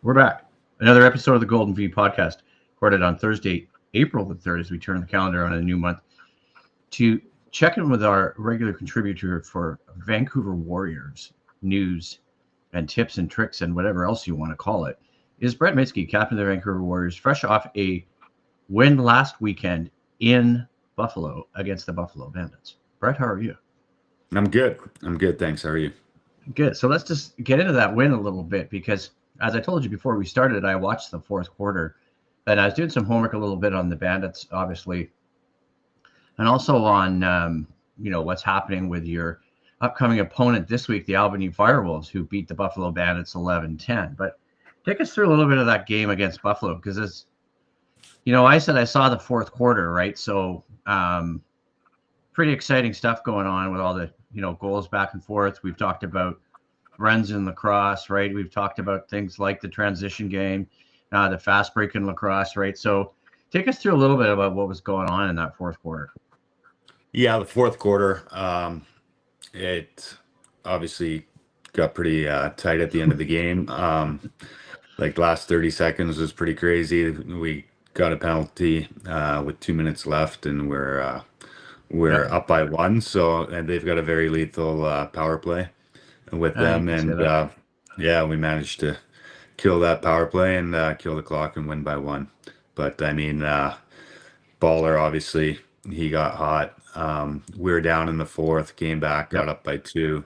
We're back. Another episode of the Golden V podcast, recorded on Thursday, April the 3rd, as we turn the calendar on a new month. To check in with our regular contributor for Vancouver Warriors news and tips and tricks and whatever else you want to call it is Brett Mydske, captain of the Vancouver Warriors, fresh off a win last weekend in Buffalo against the Buffalo Bandits. Brett, how are you? I'm good. Thanks. How are you? Good. So let's just get into that win a little bit because, as I told you before we started, I watched the fourth quarter and I was doing some homework a little bit on the Bandits, obviously, and also on, what's happening with your upcoming opponent this week, the Albany Firewolves, who beat the Buffalo Bandits 11-10. But take us through a little bit of that game against Buffalo because, as I said I saw the fourth quarter, right? So pretty exciting stuff going on with all the, goals back and forth. We've talked about runs in lacrosse, right? We've talked about things like the transition game, the fast break in lacrosse, right? So take us through a little bit about what was going on in that fourth quarter. Yeah, the fourth quarter, it obviously got pretty tight at the end of the game. Like the last 30 seconds was pretty crazy. We got a penalty with 2 minutes left, and we're up by one. And they've got a very lethal power play with them, and we managed to kill that power play and kill the clock and win by one. But I mean, Baller, obviously he got hot. We were down in the fourth, came back, got up by two.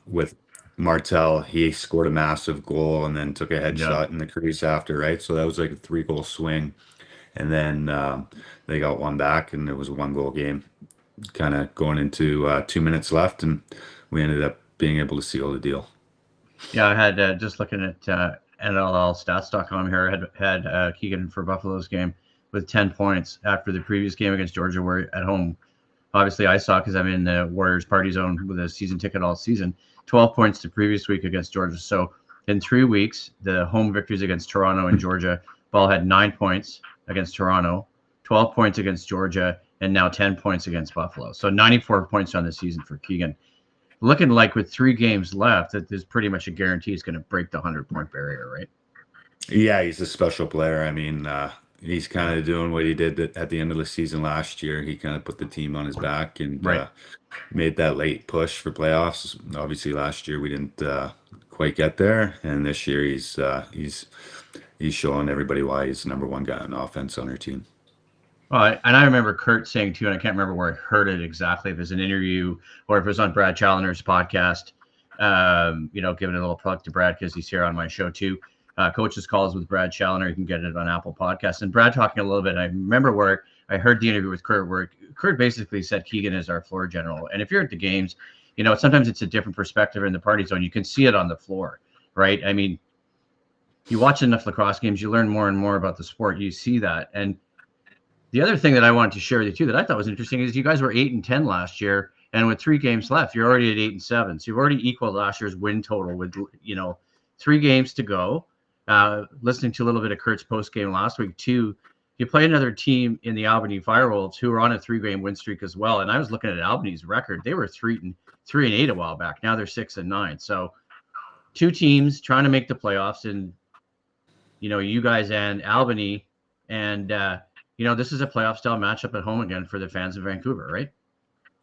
With Martel, he scored a massive goal and then took a headshot in the crease after, right? So that was like a 3-goal swing. And then they got one back, and it was a 1-goal game, kind of going into 2 minutes left, and we ended up being able to seal the deal. Yeah, I had just looking at NLLstats.com here, had Keegan for Buffalo's game with 10 points after the previous game against Georgia, where at home, obviously I saw because I'm in the Warriors party zone with a season ticket all season, 12 points the previous week against Georgia. So in 3 weeks, the home victories against Toronto and Georgia, Ball had 9 points against Toronto, 12 points against Georgia, and now 10 points against Buffalo. So 94 points on the season for Keegan. Looking like with 3 games left, that there's pretty much a guarantee he's going to break the 100-point barrier, right? Yeah, he's a special player. I mean, he's kind of doing what he did at the end of the season last year. He kind of put the team on his back and made that late push for playoffs. Obviously, last year we didn't quite get there, and this year he's showing everybody why he's the number one guy on offense on our team. Well, and I remember Kurt saying too, and I can't remember where I heard it exactly, if it was an interview or if it was on Brad Challoner's podcast, giving a little plug to Brad because he's here on my show too. Coach's Calls with Brad Challoner. You can get it on Apple Podcasts. And Brad talking a little bit, I remember where I heard the interview with Kurt, where Kurt basically said Keegan is our floor general. And if you're at the games, sometimes it's a different perspective in the party zone. You can see it on the floor, right? I mean, you watch enough lacrosse games, you learn more and more about the sport. You see that. And the other thing that I wanted to share with you too that I thought was interesting is you guys were 8-10 last year, and with 3 games left, you're already at 8-7. So you've already equaled last year's win total with 3 games to go. Listening to a little bit of Kurt's post game last week too, you play another team in the Albany Firewolves who are on a 3-game win streak as well. And I was looking at Albany's record; they were 3-8 a while back. Now they're 6-9. So 2 teams trying to make the playoffs, and you guys and Albany, and this is a playoff style matchup at home again for the fans of Vancouver, right?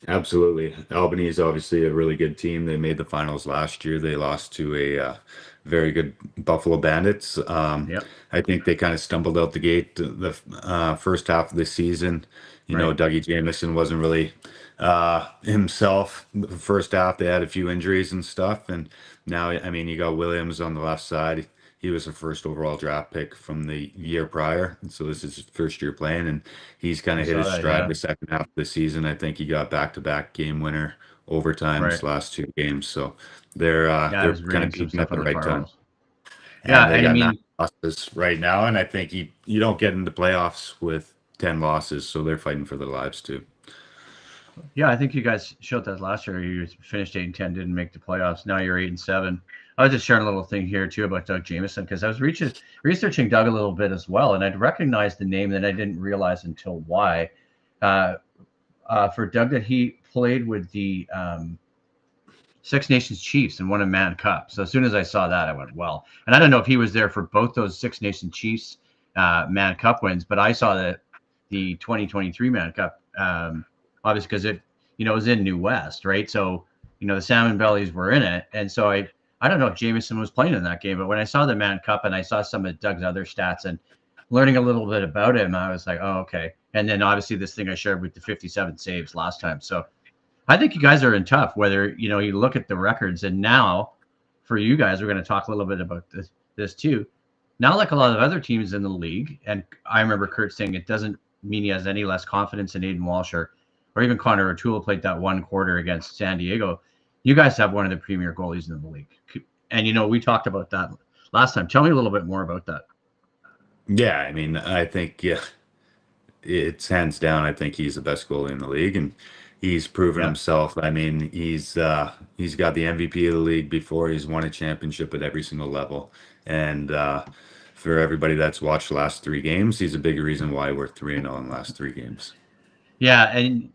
Absolutely. Albany is obviously a really good team. They made the finals last year. They lost to a very good Buffalo Bandits. I think they kind of stumbled out the gate the first half of the season. Dougie Jamieson wasn't really himself. The first half, they had a few injuries and stuff. And now, I mean, you got Williams on the left side. He was a first overall draft pick from the year prior. So this is his first year playing, and he's kind of hit his stride the second half of the season. I think he got back-to-back game winner overtimes last 2 games. So they're kind of peaking up at the right time. Yeah, they got 9 losses right now, and I think you don't get into playoffs with 10 losses, so they're fighting for their lives too. Yeah, I think you guys showed that last year. You finished 8-10, didn't make the playoffs. Now you're 8-7. I was just sharing a little thing here too about Doug Jamieson because I was researching Doug a little bit as well, and I'd recognized the name that I didn't realize until why. For Doug, that he played with the Six Nations Chiefs and won a Man Cup. So as soon as I saw that, I went, well. And I don't know if he was there for both those Six Nations Chiefs Man Cup wins, but I saw that the 2023 Man Cup, obviously because it, was in New West, right? So, the Salmon Bellies were in it. And so I don't know if Jameson was playing in that game, but when I saw the Man Cup and I saw some of Doug's other stats and learning a little bit about him, I was like, oh, okay. And then obviously this thing I shared with the 57 saves last time. So I think you guys are in tough, whether, you look at the records. And now for you guys, we're going to talk a little bit about this too. Now, like a lot of other teams in the league, and I remember Kurt saying it doesn't mean he has any less confidence in Aiden Walsh or even Connor O'Toole played that one quarter against San Diego. You guys have one of the premier goalies in the league. And, we talked about that last time. Tell me a little bit more about that. Yeah, I mean, I think, yeah, it's hands down. I think he's the best goalie in the league, and he's proven himself. I mean, he's got the MVP of the league before. He's won a championship at every single level. And for everybody that's watched the last 3 games, he's a big reason why we're 3-0 in the last 3 games. Yeah, and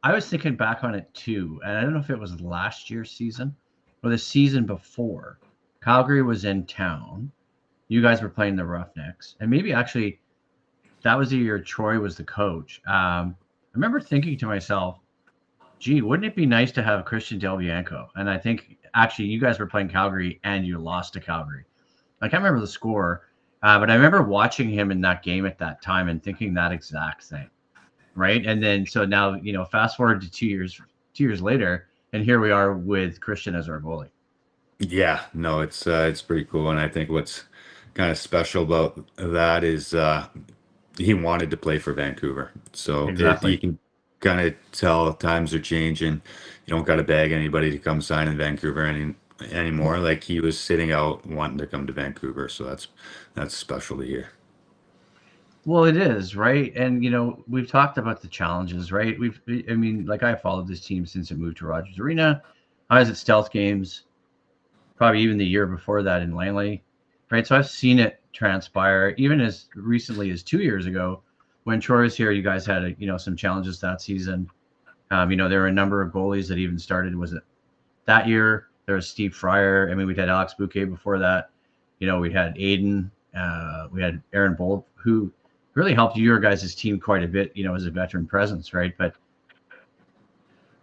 I was thinking back on it too, and I don't know if it was last year's season or the season before. Calgary was in town. You guys were playing the Roughnecks, and maybe actually that was the year Troy was the coach. I remember thinking to myself, gee, wouldn't it be nice to have Christian Del Bianco? And I think actually you guys were playing Calgary and you lost to Calgary. I can't remember the score, but I remember watching him in that game at that time and thinking that exact thing. Right. And then so now, fast forward to 2 years later, and here we are with Christian as our goalie. Yeah, no, it's pretty cool. And I think what's kind of special about that is he wanted to play for Vancouver. So Exactly. you can kind of tell times are changing. You don't got to beg anybody to come sign in Vancouver anymore. Like he was sitting out wanting to come to Vancouver. So that's special to hear. Well, it is, right? And we've talked about the challenges, right? I mean, like I followed this team since it moved to Rogers Arena. I was at Stealth Games, probably even the year before that in Langley, right? So I've seen it transpire, even as recently as 2 years ago, when Troy was here. You guys had some challenges that season. There were a number of goalies that even started. Was it that year? There was Steve Fryer. I mean, we had Alex Bouquet before that. We had Aiden. We had Aaron Bolt, who really helped your guys' team quite a bit, as a veteran presence, right? But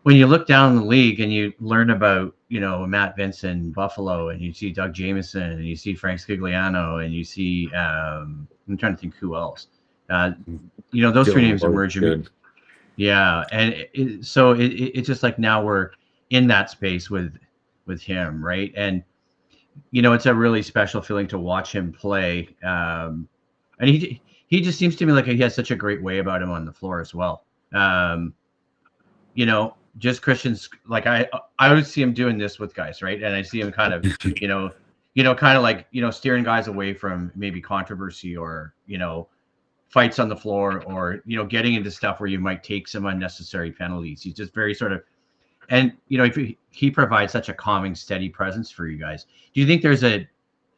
when you look down the league and you learn about, Matt Vincent, Buffalo, and you see Doug Jameson, and you see Frank Scigliano, and you see, I'm trying to think who else. Those Dylan 3 names Ward's emerge. good. Yeah, and so it's just like now we're in that space with him, right? And it's a really special feeling to watch him play. And he just seems to me like he has such a great way about him on the floor as well. Just Christian's like I would see him doing this with guys, right? And I see him kind of, kind of like, steering guys away from maybe controversy or, fights on the floor or, getting into stuff where you might take some unnecessary penalties. He's just very sort of, and, if he provides such a calming, steady presence for you guys. Do you think there's a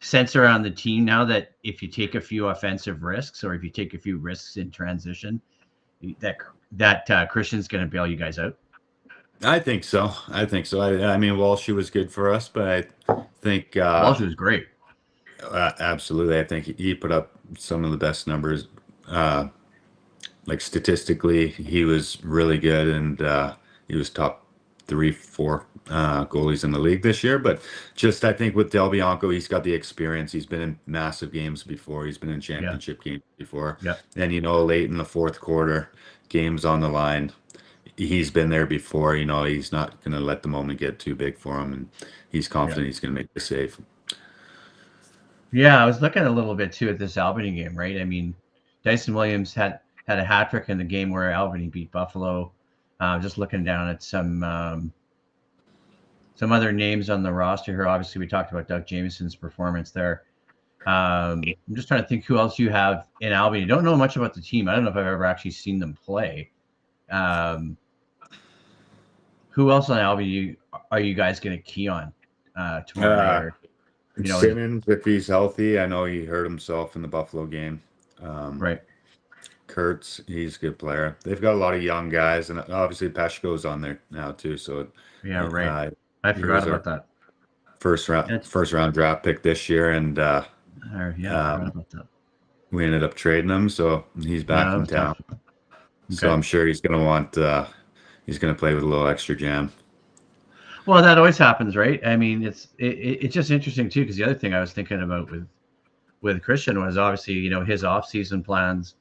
sense around the team now that if you take a few offensive risks or if you take a few risks in transition, that Christian's going to bail you guys out? I think so. I mean, Walsh was good for us, but I think Walsh was great. absolutely. I think he put up some of the best numbers. Like statistically, he was really good, and he was top 3, 4 goalies in the league this year. But just I think with Del Bianco, he's got the experience. He's been in massive games before. He's been in championship games before. Yeah. And late in the fourth quarter, games on the line. He's been there before. He's not going to let the moment get too big for him, and he's confident he's going to make the save. Yeah, I was looking a little bit too at this Albany game, right? I mean, Dyson Williams had a hat trick in the game where Albany beat Buffalo. Just looking down at some other names on the roster here. Obviously, we talked about Doug Jameson's performance there. I'm just trying to think who else you have in Albany. Don't know much about the team. I don't know if I've ever actually seen them play. Who else on Albany are you guys going to key on tomorrow night? Simmons, if he's healthy, I know he hurt himself in the Buffalo game. Right. Kurtz, he's a good player. They've got a lot of young guys, and obviously Peshko's on there now too. So Yeah, right. I He forgot was about our that. It's, first round draft pick this year, and yeah, I forgot um, about that. we ended up trading him, so he's Yeah, back that in was town. tough. So Okay. I'm sure he's gonna play with a little extra jam. Well, that always happens, right? I mean, it's just interesting too, because the other thing I was thinking about with Christian was obviously, his off-season plans,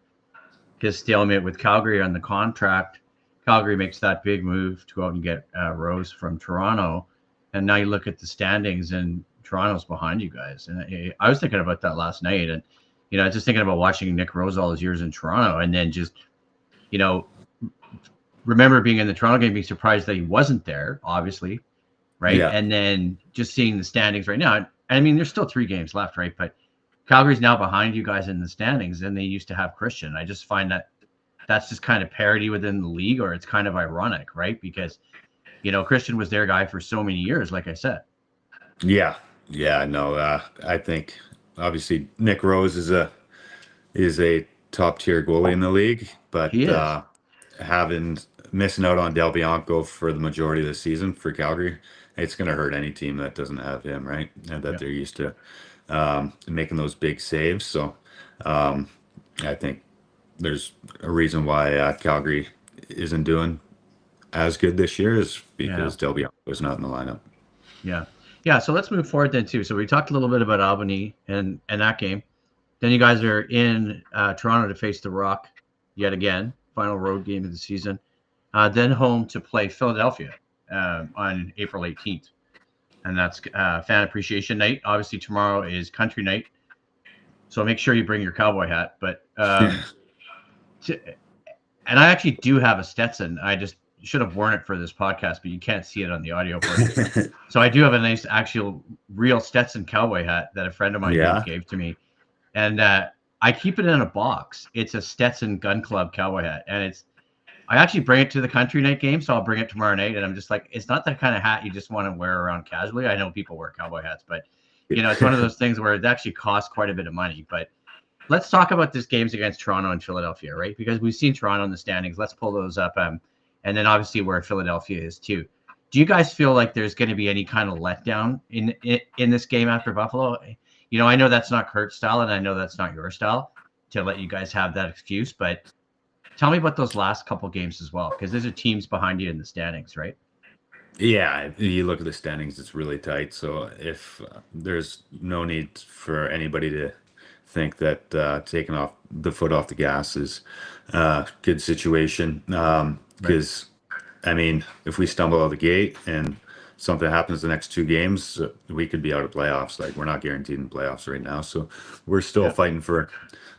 his stalemate with Calgary on the contract. Calgary makes that big move to go out and get Rose from Toronto, and now you look at the standings, and Toronto's behind you guys. And I was thinking about that last night, and just thinking about watching Nick Rose all his years in Toronto, and then just you know remember being in the Toronto game, being surprised that he wasn't there, obviously, right? Yeah, And then just seeing the standings right now. I mean, there's still 3 games left, right? But Calgary's now behind you guys in the standings, and they used to have Christian. I just find that that's just kind of parity within the league, or it's kind of ironic, right? Because Christian was their guy for so many years, like I said. yeah, yeah. No, I think obviously Nick Rose is a top tier goalie in the league, but He is. having missing out on Del Bianco for the majority of the season for Calgary, it's going to hurt any team that doesn't have him, right? And that Yeah. they're used to making those big saves. So um, I think there's a reason why Calgary isn't doing as good this year is Yeah. because Del Bianco is not in the lineup. Yeah. Yeah. So let's move forward then too. So we talked a little bit about Albany and that game. Then you guys are in Toronto to face the Rock yet again, final road game of the season. Then home to play Philadelphia on April 18th. And that's fan appreciation night. Obviously, tomorrow is country night. So make sure you bring your cowboy hat. But and I actually do have a Stetson. I just should have worn it for this podcast, but you can't see it on the audio portion. So I do have a nice, actual, real Stetson cowboy hat that a friend of mine Yeah. gave to me, and I keep it in a box. It's a Stetson Gun Club cowboy hat, and I actually bring it to the country night game, so I'll bring it tomorrow night. And I'm just like, it's not that kind of hat you just want to wear around casually. I know people wear cowboy hats, but it's one of those things where it actually costs quite a bit of money. But let's talk about this games against Toronto and Philadelphia, right? Because we've seen Toronto in the standings. Let's pull those up, and then obviously where Philadelphia is too. Do you guys feel like there's going to be any kind of letdown in this game after Buffalo? I know that's not Kurt's style, and I know that's not your style to let you guys have that excuse, but tell me about those last couple games as well, because there's a teams behind you in the standings, right? Yeah, you look at the standings, it's really tight. So if there's no need for anybody to think that taking off the foot off the gas is a good situation. Right. Because, I mean, if we stumble out of the gate and something happens the next 2 games, we could be out of playoffs. Like, we're not guaranteed in playoffs right now. So we're still Yeah. fighting for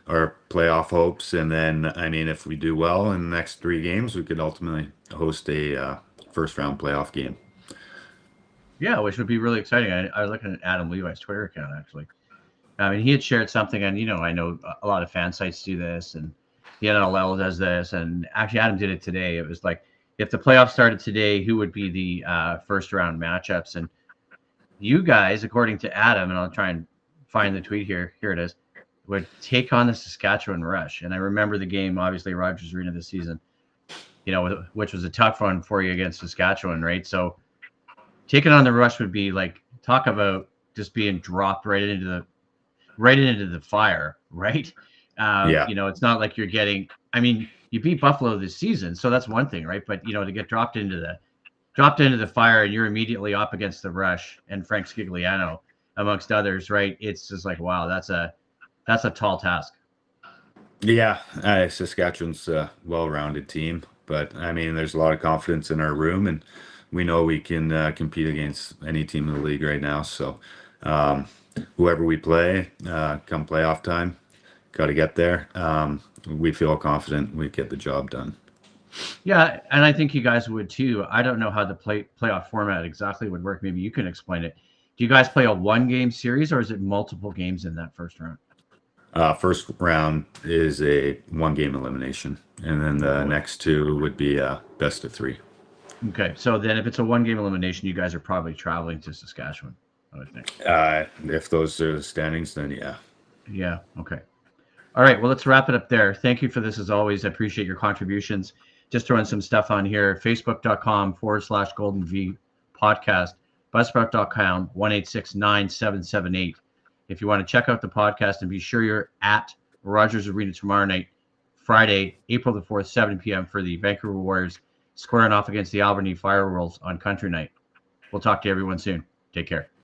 our playoff hopes. And then, I mean, if we do well in the next 3 games, we could ultimately host a first round playoff game. Yeah, which would be really exciting. I was looking at Adam Levi's Twitter account, actually. I mean, he had shared something, and I know a lot of fan sites do this, and the NLL does this, and actually Adam did it today. It was like, if the playoffs started today, who would be the first round matchups? And you guys, according to Adam, and I'll try and find the tweet here. Here it is. Would take on the Saskatchewan Rush, and I remember the game, obviously Rogers Arena this season. Which was a tough one for you against Saskatchewan, right? So taking on the Rush would be like, talk about just being dropped right into the fire, right? Yeah. It's not like you're getting. I mean, you beat Buffalo this season, so that's one thing, right? But to get dropped into the fire, and you're immediately up against the Rush and Frank Scigliano, amongst others, right? It's just like, wow, that's a tall task. Yeah, Saskatchewan's a well-rounded team, but I mean, there's a lot of confidence in our room, and we know we can compete against any team in the league right now. So, whoever we play, come playoff time, got to get there. We feel confident we get the job done. Yeah, and I think you guys would too. I don't know how the playoff format exactly would work. Maybe you can explain it. Do you guys play a 1-game series, or is it multiple games in that first round? First round is a 1-game elimination, and then the next 2 would be best of 3. Okay, so then if it's a 1-game elimination, you guys are probably traveling to Saskatchewan, I would think. If those are the standings, then yeah. Yeah, okay. All right, well, let's wrap it up there. Thank you for this as always. I appreciate your contributions. Just throwing some stuff on here, facebook.com/Golden V podcast. Buzzsprout.com, 1-869-778. If you want to check out the podcast and be sure you're at Rogers Arena tomorrow night, Friday, April the 4th, 7 p.m. for the Vancouver Warriors squaring off against the Albany Firewolves on Country Night. We'll talk to everyone soon. Take care.